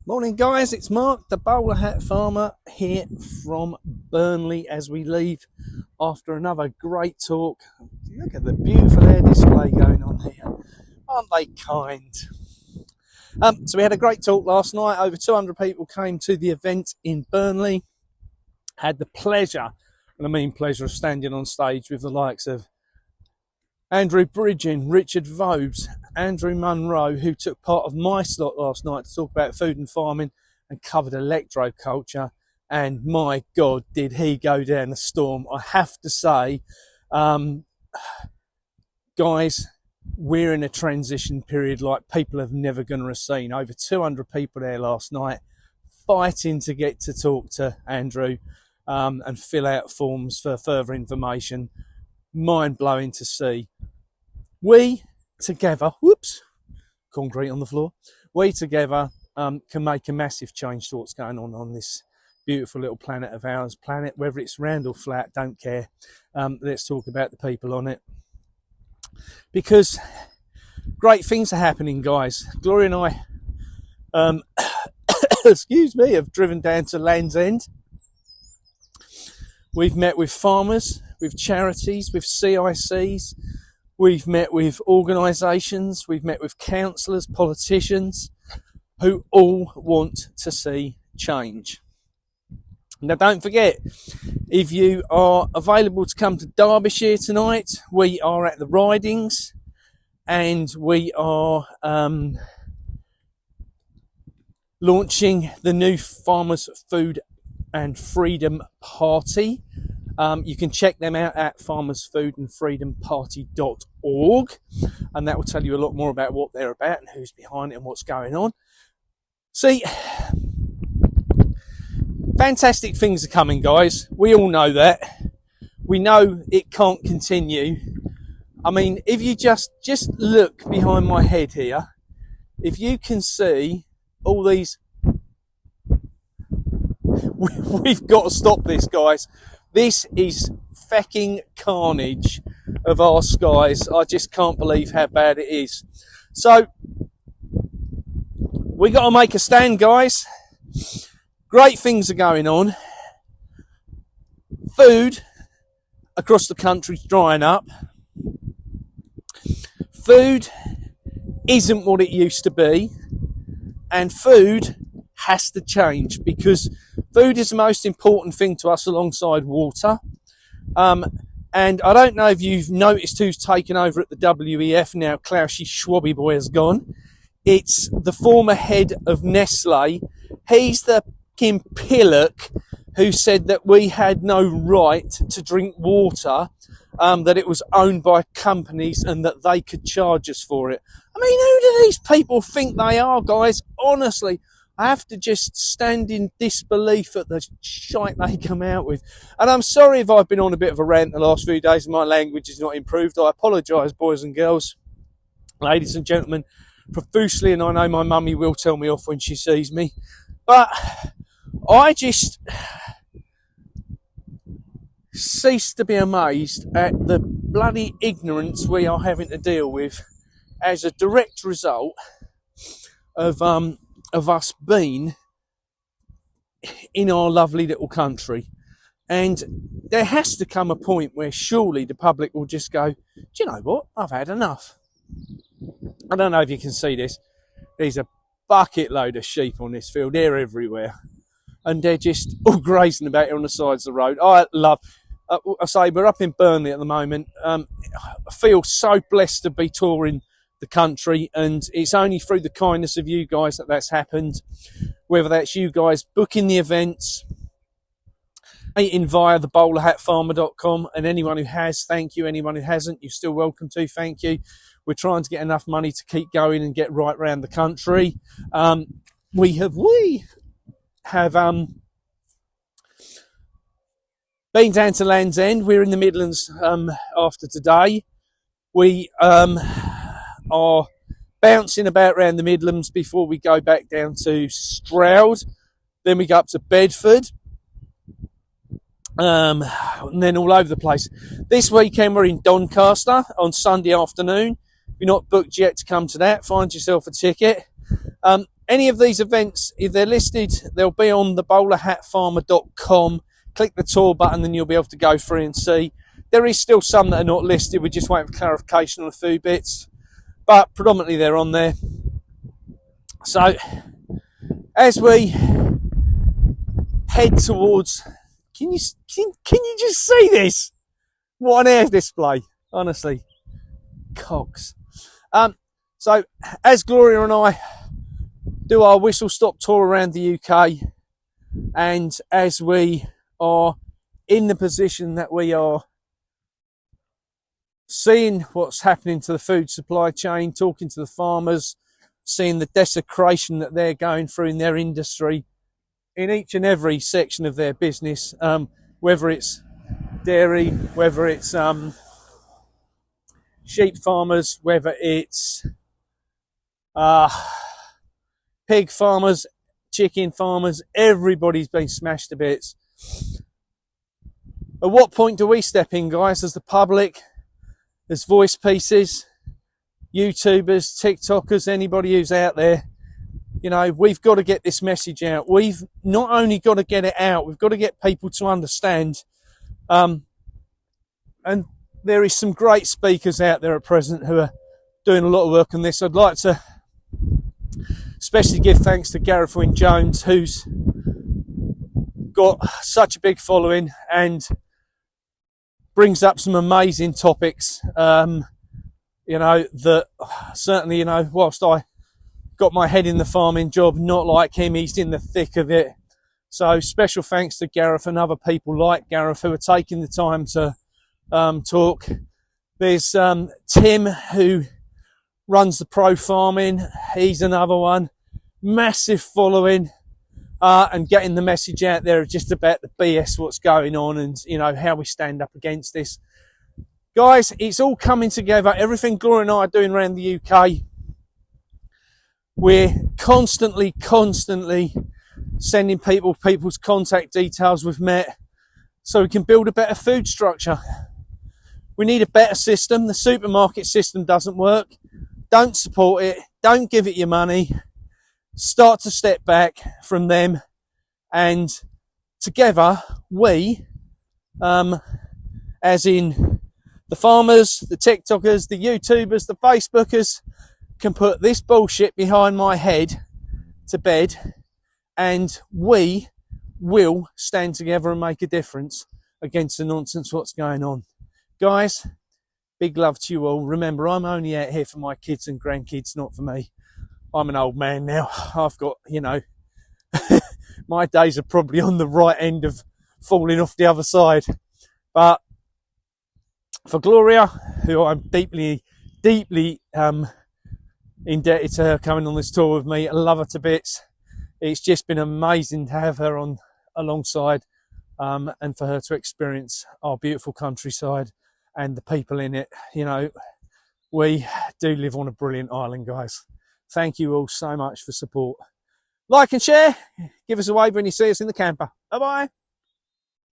Morning guys, it's Mark, the bowler hat farmer, here from Burnley as we leave after another great talk. Look at the beautiful air display going on here. Aren't they kind? So we had a great talk last night. Over 200 people came to the event in Burnley. Had the pleasure, and I mean pleasure, of standing on stage with the likes of Andrew Bridgen, Richard Vobes, Andrew Monroe, who took part of my slot last night to talk about food and farming and covered electro culture. And my God, did he go down the storm. I have to say, guys, we're in a transition period like people have never going to have seen. Over 200 people there last night fighting to get to talk to Andrew and fill out forms for further information. Mind-blowing to see. We together, concrete on the floor, we together can make a massive change to what's going on this beautiful little planet of ours. Planet, whether it's round or flat, don't care. Let's talk about the people on it. Because great things are happening, guys. Gloria and I, excuse me, have driven down to Land's End. We've met with farmers, with charities, with CICs. We've met with organisations. We've met with councillors, politicians, who all want to see change. Now, don't forget, if you are available to come to Derbyshire tonight, we are at the Ridings, and we are launching the new Farmers Food and Freedom Party. You can check them out at farmersfoodandfreedomparty.org, and that will tell you a lot more about what they're about and who's behind it and what's going on. See, fantastic things are coming, guys. We all know that. We know it can't continue. I mean, if you just look behind my head here, if you can see all these, we've got to stop this, guys. This is fecking carnage of our skies. I just can't believe how bad it is. So, we got to make a stand, guys. Great things are going on. Food across the country's drying up. Food isn't what it used to be. And food has to change, because food is the most important thing to us alongside water. And I don't know if you've noticed who's taken over at the WEF now. Klausy Schwabby boy has gone. It's the former head of Nestle. He's the fucking pillock who said that we had no right to drink water, that it was owned by companies and that they could charge us for it. I mean, who do these people think they are, guys? Honestly, I have to just stand in disbelief at the shite they come out with. And I'm sorry if I've been on a bit of a rant the last few days and my language has not improved. I apologise, boys and girls, ladies and gentlemen, profusely, and I know my mummy will tell me off when she sees me. But I just cease to be amazed at the bloody ignorance we are having to deal with as a direct result of us being in our lovely little country. And there has to come a point where surely the public will just go, do you know what? I've had enough. I don't know if you can see this. There's a bucket load of sheep on this field. They're everywhere. And they're just all grazing about here on the sides of the road. I say we're up in Burnley at the moment. I feel so blessed to be touring the country, and it's only through the kindness of you guys that that's happened. Whether that's you guys booking the events, eating via thebowlerhatfarmer.com, and anyone who has, thank you. Anyone who hasn't, you're still welcome to, thank you. We're trying to get enough money to keep going and get right around the country. We have been down to Land's End. We're in the Midlands after today. We are bouncing about around the Midlands before we go back down to Stroud. Then we go up to Bedford. And then all over the place. This weekend we're in Doncaster on Sunday afternoon. If you're not booked yet to come to that, find yourself a ticket. any of these events, if they're listed, they'll be on the bowlerhatfarmer.com. Click the tour button and you'll be able to go through and see. There is still some that are not listed. We're just waiting for clarification on a few bits, but predominantly they're on there. So as we head towards, can you just see this? What an air display, honestly, cogs. So as Gloria and I do our whistle stop tour around the UK, and as we are in the position that we are seeing what's happening to the food supply chain, talking to the farmers, seeing the desecration that they're going through in their industry, in each and every section of their business, whether it's dairy, whether it's sheep farmers, whether it's pig farmers, chicken farmers, everybody's been smashed to bits. At what point do we step in, guys, as the public, as voice pieces, YouTubers, TikTokers, anybody who's out there? You know, we've got to get this message out. We've not only got to get it out, we've got to get people to understand. And there is some great speakers out there at present who are doing a lot of work on this. I'd like to especially give thanks to Gareth Wyn Jones, who's got such a big following and brings up some amazing topics. You know, that certainly, you know, whilst I got my head in the farming job, not like him, he's in the thick of it. So special thanks to Gareth and other people like Gareth who are taking the time to talk. There's Tim, who runs the Pro Farming. He's another one. Massive following, and getting the message out there just about the BS, what's going on, and, you know, how we stand up against this. Guys, it's all coming together. Everything Gloria and I are doing around the UK, we're constantly sending people's contact details we've met so we can build a better food structure. We need a better system. The supermarket system doesn't work. Don't support it. Don't give it your money. Start to step back from them, and together we, as in the farmers, the TikTokers, the YouTubers, the Facebookers, can put this bullshit behind my head to bed, and we will stand together and make a difference against the nonsense what's going on. Guys, big love to you all. Remember, I'm only out here for my kids and grandkids, not for me. I'm an old man now. I've got, you know, my days are probably on the right end of falling off the other side. But for Gloria, who I'm deeply indebted to her coming on this tour with me, I love her to bits. It's just been amazing to have her on alongside, and for her to experience our beautiful countryside and the people in it. You know, we do live on a brilliant island, guys. Thank you all so much for support. Like and share. Give us a wave when you see us in the camper. Bye-bye.